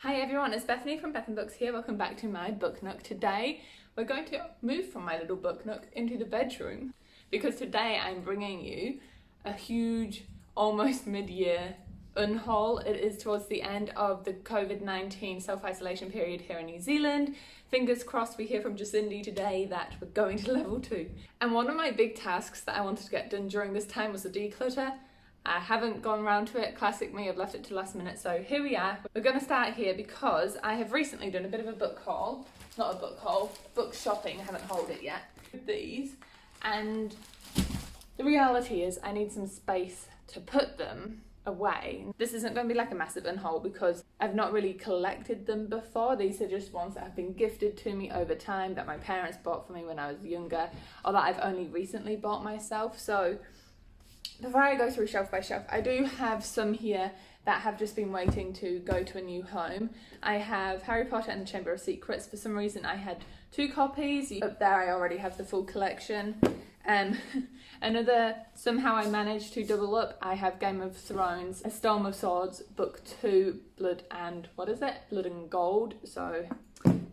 Hi everyone, it's Bethany from Beth and Books here. Welcome back to my book nook. Today we're going to move from my little book nook into the bedroom because today I'm bringing you a huge, almost mid-year unhaul. It is towards the end of the COVID-19 self-isolation period here in New Zealand. Fingers crossed we hear from Jacindy today that we're going to level 2. And one of my big tasks that I wanted to get done during this time was the declutter. I haven't gone around to it, classic me, I've left it to last minute, so here we are. We're going to start here because I have recently done a bit of a book haul, not a book haul, book shopping, I haven't hauled it yet, with these, and the reality is I need some space to put them away. This isn't going to be like a massive unhaul because I've not really collected them before. These are just ones that have been gifted to me over time, that my parents bought for me when I was younger, or that I've only recently bought myself. So before I go through shelf by shelf, I do have some here that have just been waiting to go to a new home. I have Harry Potter and the Chamber of Secrets. For some reason I had 2 copies. Up there I already have the full collection. Somehow I managed to double up. I have Game of Thrones, A Storm of Swords, Book 2, Blood and Gold. So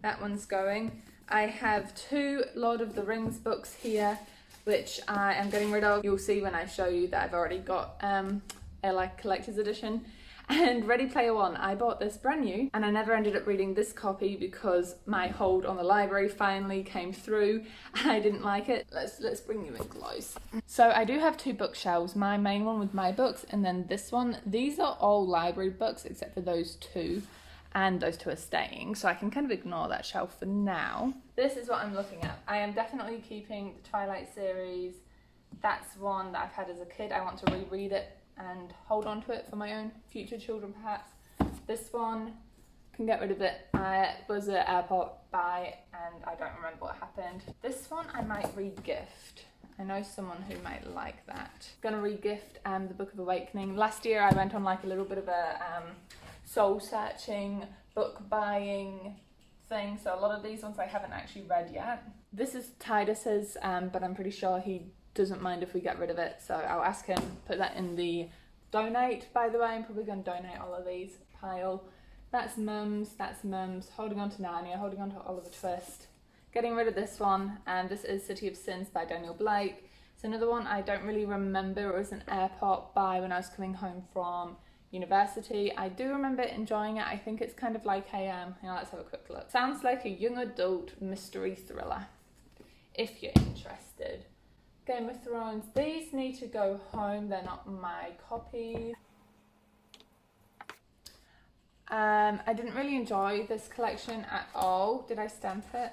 that one's going. I have 2 Lord of the Rings books here, which I am getting rid of. You'll see when I show you that I've already got a collector's edition. And Ready Player One, I bought this brand new and I never ended up reading this copy because my hold on the library finally came through. I didn't like it. Let's bring you in close. So I do have 2 bookshelves, my main one with my books and then this one. These are all library books except for those 2. And those 2 are staying, so I can kind of ignore that shelf for now. This is what I'm looking at. I am definitely keeping the Twilight series. That's one that I've had as a kid. I want to reread it and hold on to it for my own future children perhaps. This one, can get rid of it. I was at airport buy and I don't remember what happened. This one I might re-gift. I know someone who might like that. Gonna re-gift the Book of Awakening. Last year I went on like a little bit of a soul searching, book buying thing, so a lot of these ones I haven't actually read yet. This is Titus's, but I'm pretty sure he doesn't mind if we get rid of it, so I'll ask him, put that in the donate, by the way. I'm probably going to donate all of these pile. That's Mum's, Holding On to Narnia, Holding On to Oliver Twist. Getting rid of this one, and this is City of Sins by Daniel Blake. It's another one I don't really remember. It was an airport buy when I was coming home from university. I do remember enjoying it. I think it's kind of like a, let's have a quick look. Sounds like a young adult mystery thriller, if you're interested. Game of Thrones, these need to go home, they're not my copies. I didn't really enjoy this collection at all. Did I stamp it?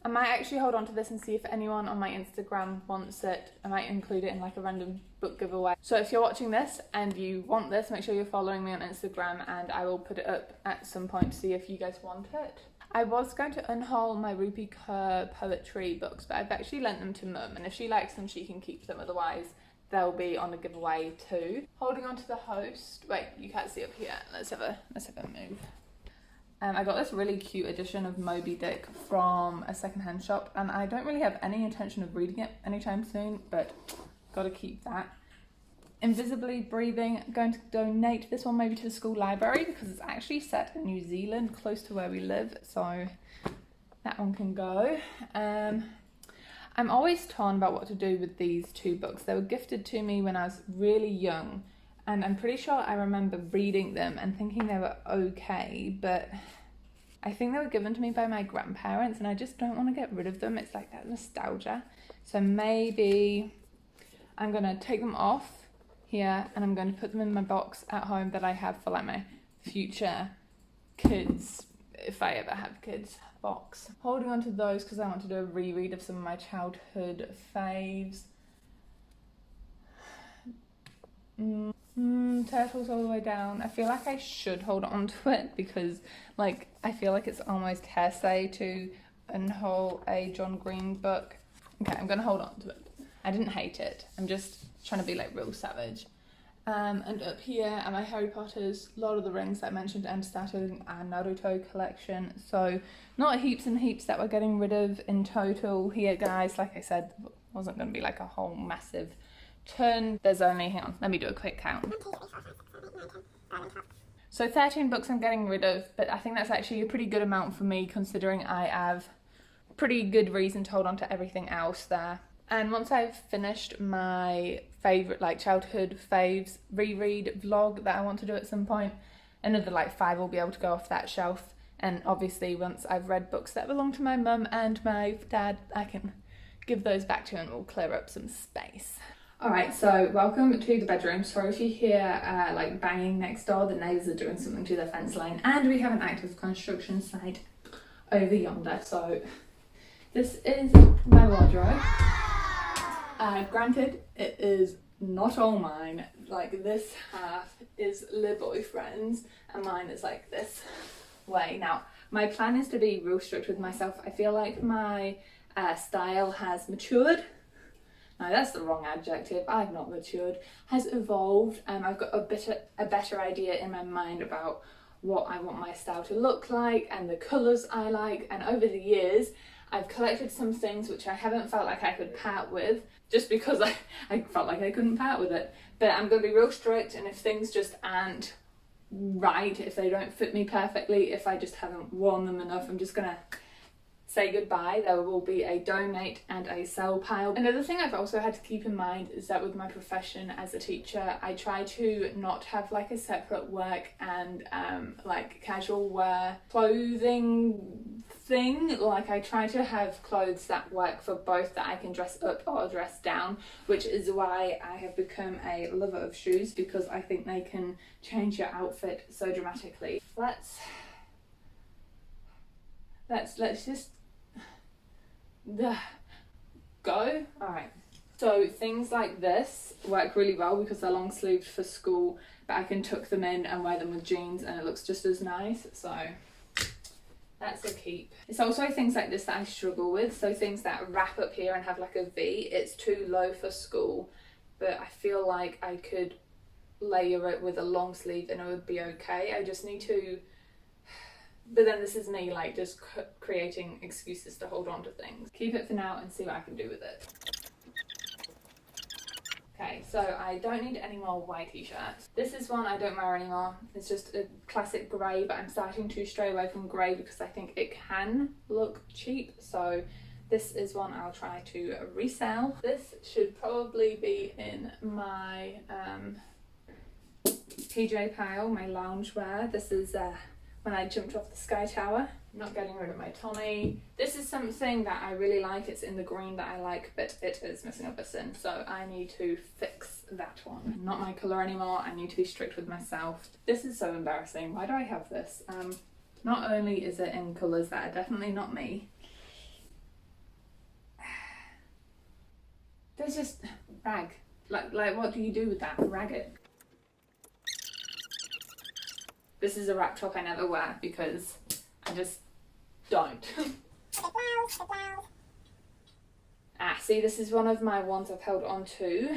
I might actually hold on to this and see if anyone on my Instagram wants it. I might include it in like a random book giveaway. So if you're watching this and you want this, make sure you're following me on Instagram and I will put it up at some point to see if you guys want it. I was going to unhaul my Rupi Kaur poetry books, but I've actually lent them to Mum, and if she likes them she can keep them, otherwise they'll be on a giveaway too. Holding On to the Host. Wait, you can't see up here. Let's have a move. I got this really cute edition of Moby Dick from a secondhand shop and I don't really have any intention of reading it anytime soon, but gotta keep that. Invisibly Breathing, going to donate this one maybe to the school library because it's actually set in New Zealand, close to where we live, so that one can go. I'm always torn about what to do with these 2 books. They were gifted to me when I was really young. And I'm pretty sure I remember reading them and thinking they were okay, but I think they were given to me by my grandparents and I just don't want to get rid of them. It's like that nostalgia. So maybe I'm going to take them off here and I'm going to put them in my box at home that I have for like my future kids, if I ever have kids, box. Holding on to those because I want to do a reread of some of my childhood faves. Turtles All the Way Down. I feel like I should hold on to it because like I feel like it's almost hearsay to unhaul a John Green book. Okay, I'm gonna hold on to it. I didn't hate it. I'm just trying to be like real savage. And up here are my Harry Potter's, Lord of the Rings that I mentioned, and starting a Naruto collection. So not heaps and heaps that we're getting rid of in total here, guys. Like I said, it wasn't gonna be like a whole massive ton. There's only, hang on, let me do a quick count. So 13 books I'm getting rid of, but I think that's actually a pretty good amount for me considering I have pretty good reason to hold on to everything else there. And once I've finished my favourite like childhood faves reread vlog that I want to do at some point, another like 5 will be able to go off that shelf. And obviously once I've read books that belong to my mum and my dad, I can give those back to and we'll clear up some space. Alright, so welcome to the bedroom. Sorry if you hear like banging next door, the neighbours are doing something to their fence line and we have an active construction site over yonder. So this is my wardrobe. Granted, it is not all mine. Like this half is Le Boyfriend's and mine is like this way. Now, my plan is to be real strict with myself. I feel like my style has matured. No, that's the wrong adjective. I've not matured. Has evolved. I've got a better idea in my mind about what I want my style to look like and the colours I like. And over the years, I've collected some things which I haven't felt like I could part with just because I felt like I couldn't part with it. But I'm going to be real strict, and if things just aren't right, if they don't fit me perfectly, if I just haven't worn them enough, I'm just going to say goodbye. There will be a donate and a sell pile. Another thing I've also had to keep in mind is that with my profession as a teacher, I try to not have like a separate work and like casual wear clothing thing. Like I try to have clothes that work for both, that I can dress up or dress down, which is why I have become a lover of shoes, because I think they can change your outfit so dramatically. Let's just go. Alright, so things like this work really well because they're long sleeved for school, but I can tuck them in and wear them with jeans and it looks just as nice, so that's a keep. It's also things like this that I struggle with, so things that wrap up here and have like a V. It's too low for school, but I feel like I could layer it with a long sleeve and it would be okay. I just need to. But then this is me like just creating excuses to hold on to things. Keep it for now and see what I can do with it. Okay, so I don't need any more white t-shirts. This is one I don't wear anymore. It's just a classic grey, but I'm starting to stray away from grey because I think it can look cheap. So this is one I'll try to resell. This should probably be in my PJ pile, my loungewear. This is when I jumped off the Sky Tower. I'm not getting rid of my Tommy. This is something that I really like. It's in the green that I like, but it is missing a button, so I need to fix that one. Not my colour anymore. I need to be strict with myself. This is so embarrassing. Why do I have this? Not only is it in colours that are definitely not me, there's just rag. Like what do you do with that? Rag it. This is a wrap top I never wear because I just don't. See, this is one of my ones I've held on to,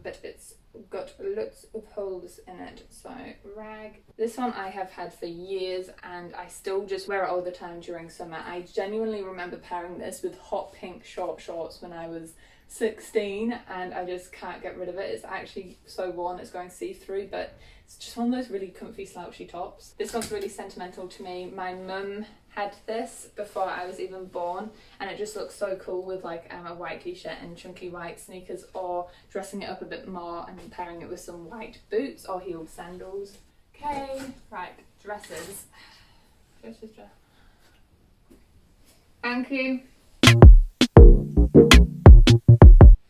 but it's got lots of holes in it, so rag. This one I have had for years and I still just wear it all the time during summer. I genuinely remember pairing this with hot pink short shorts when I was 16 and I just can't get rid of it. It's actually so worn it's going see-through, but it's just one of those really comfy slouchy tops. This one's really sentimental to me. My mum had this before I was even born and it just looks so cool with like a white t-shirt and chunky white sneakers, or dressing it up a bit more and pairing it with some white boots or heeled sandals. Okay, right, dresses. Thank you.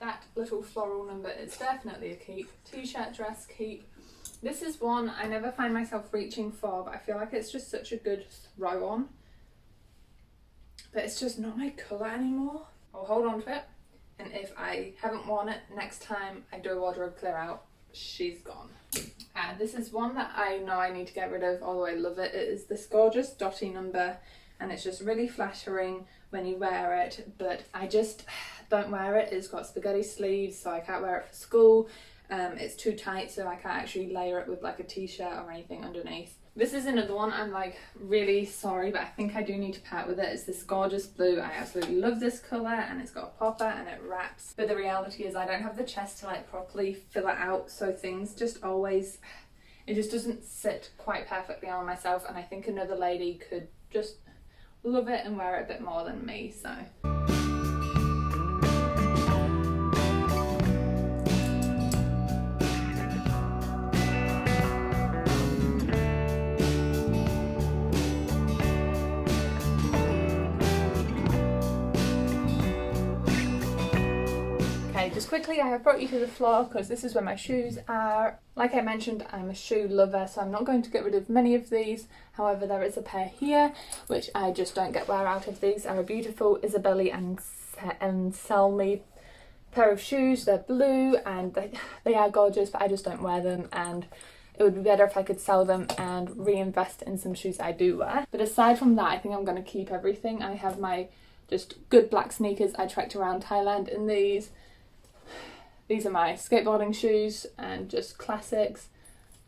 That little floral number is definitely a keep. T-shirt dress keep. This is one I never find myself reaching for, but I feel like it's just such a good throw on. But it's just not my colour anymore. I'll hold on to it, and if I haven't worn it, next time I do a wardrobe clear out, she's gone. This is one that I know I need to get rid of, although I love it. It is this gorgeous dotty number, and it's just really flattering when you wear it, but I just don't wear it. It's got spaghetti sleeves, so I can't wear it for school. It's too tight, so I can't actually layer it with like a t-shirt or anything underneath. This is another one I'm like really sorry, but I think I do need to part with it. It's this gorgeous blue. I absolutely love this colour, and it's got a popper and it wraps. But the reality is I don't have the chest to like properly fill it out, so things just always, It just doesn't sit quite perfectly on myself, and I think another lady could just love it and wear it a bit more than me, so. Just quickly, I have brought you to the floor because this is where my shoes are. Like I mentioned, I'm a shoe lover, so I'm not going to get rid of many of these. However, there is a pair here which I just don't get wear out of. These are a beautiful Isabelli and Selmy pair of shoes. They're blue and they are gorgeous, but I just don't wear them, and it would be better if I could sell them and reinvest in some shoes I do wear. But aside from that, I think I'm going to keep everything. I have my just good black sneakers. I trekked around Thailand in these. These are my skateboarding shoes and just classics.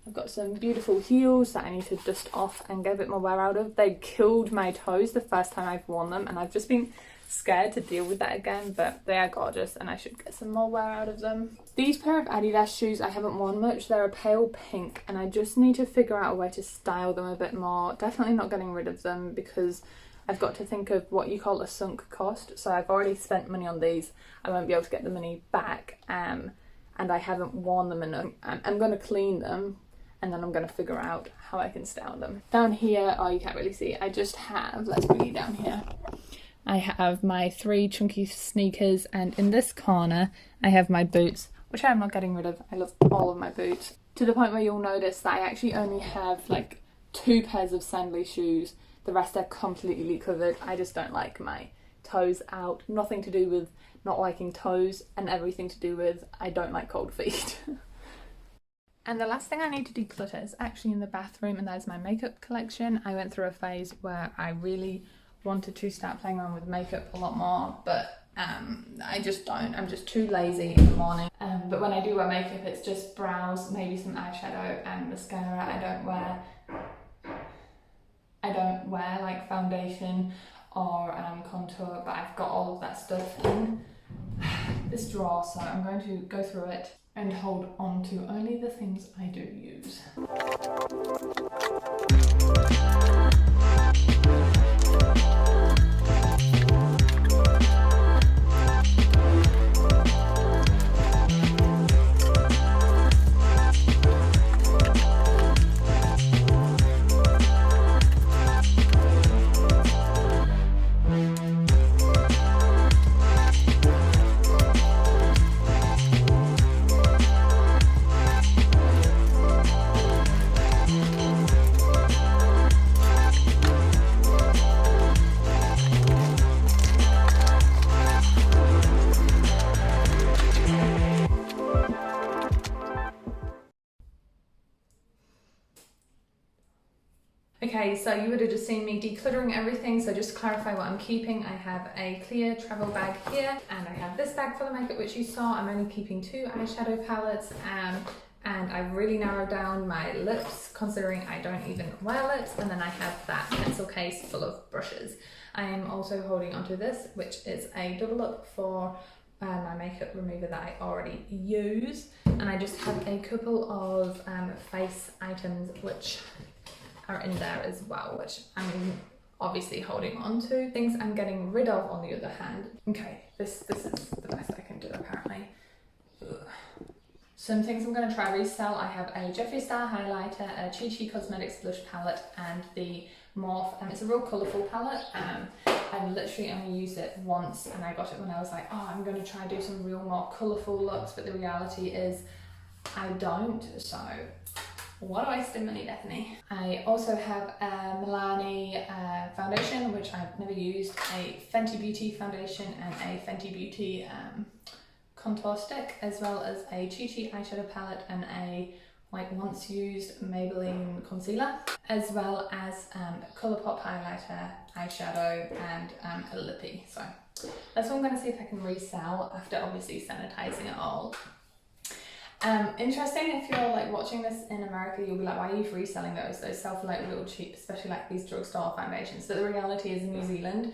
I've got some beautiful heels that I need to dust off and get a bit more wear out of. They killed my toes the first time I've worn them, and I've just been scared to deal with that again, but they are gorgeous and I should get some more wear out of them. These pair of Adidas shoes I haven't worn much. They're a pale pink and I just need to figure out a way to style them a bit more. Definitely not getting rid of them because I've got to think of what you call a sunk cost. So I've already spent money on these. I won't be able to get the money back, and I haven't worn them enough. I'm going to clean them and then I'm going to figure out how I can style them. Down here, oh, you can't really see, I just have, let's bring you down here. I have my 3 chunky sneakers, and in this corner I have my boots, which I'm not getting rid of. I love all of my boots. To the point where you'll notice that I actually only have like 2 pairs of sandally shoes. The rest are completely covered. I just don't like my toes out. Nothing to do with not liking toes and everything to do with I don't like cold feet. And the last thing I need to declutter is actually in the bathroom, and that is my makeup collection. I went through a phase where I really wanted to start playing around with makeup a lot more, but I just don't. I'm just too lazy in the morning. But when I do wear makeup, it's just brows, maybe some eyeshadow and mascara. I don't wear like foundation or contour, but I've got all of that stuff in this drawer, so I'm going to go through it and hold on to only the things I do use. Okay, so you would have just seen me decluttering everything, so just to clarify what I'm keeping, I have a clear travel bag here, and I have this bag full of makeup which you saw. I'm only keeping 2 eyeshadow palettes, and I've really narrowed down my lips, considering I don't even wear lips, and then I have that pencil case full of brushes. I am also holding onto this, which is a double up for my makeup remover that I already use, and I just have a couple of face items which are in there as well, which I'm obviously holding on to. Things I'm getting rid of, on the other hand. Okay, this is the best I can do apparently. Ugh. Some things I'm going to try resell. I have a Jeffree Star highlighter, a Chi Chi Cosmetics blush palette, and the Morphe, and it's a real colourful palette. I've literally only used it once, and I got it when I was like, oh, I'm going to try and do some real more colourful looks, but the reality is I don't, so what do I spend money, Bethany? I also have a Milani foundation, which I've never used, a Fenty Beauty foundation, and a Fenty Beauty contour stick, as well as a Chi Chi eyeshadow palette and a once used Maybelline concealer, as well as Colourpop highlighter, eyeshadow, and a lippy. So that's what I'm going to see if I can resell after obviously sanitizing it all. Interesting, if you're watching this in America, you'll be like, why are you reselling those? Those sell for real cheap, especially these drugstore foundations. But the reality is, in New Zealand,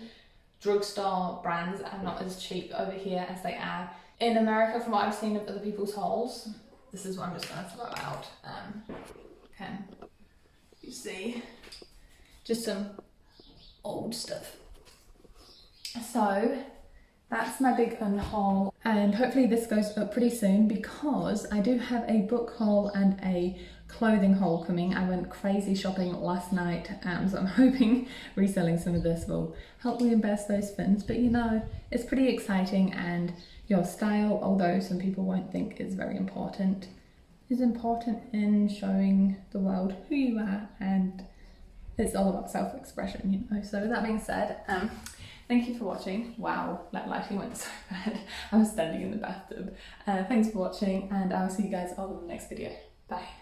drugstore brands are not as cheap over here as they are in America, from what I've seen of other people's hauls. This is what I'm just going to throw out. can you see, just some old stuff. So that's my big unhaul, and hopefully this goes up pretty soon because I do have a book haul and a clothing haul coming. I went crazy shopping last night, so I'm hoping reselling some of this will help reimburse those funds. But you know, it's pretty exciting, and your style, although some people won't think is very important, is important in showing the world who you are, and it's all about self-expression, you know. So with that being said, thank you for watching. Wow, that lighting went so bad. I was standing in the bathtub. Thanks for watching, and I'll see you guys all in the next video. Bye.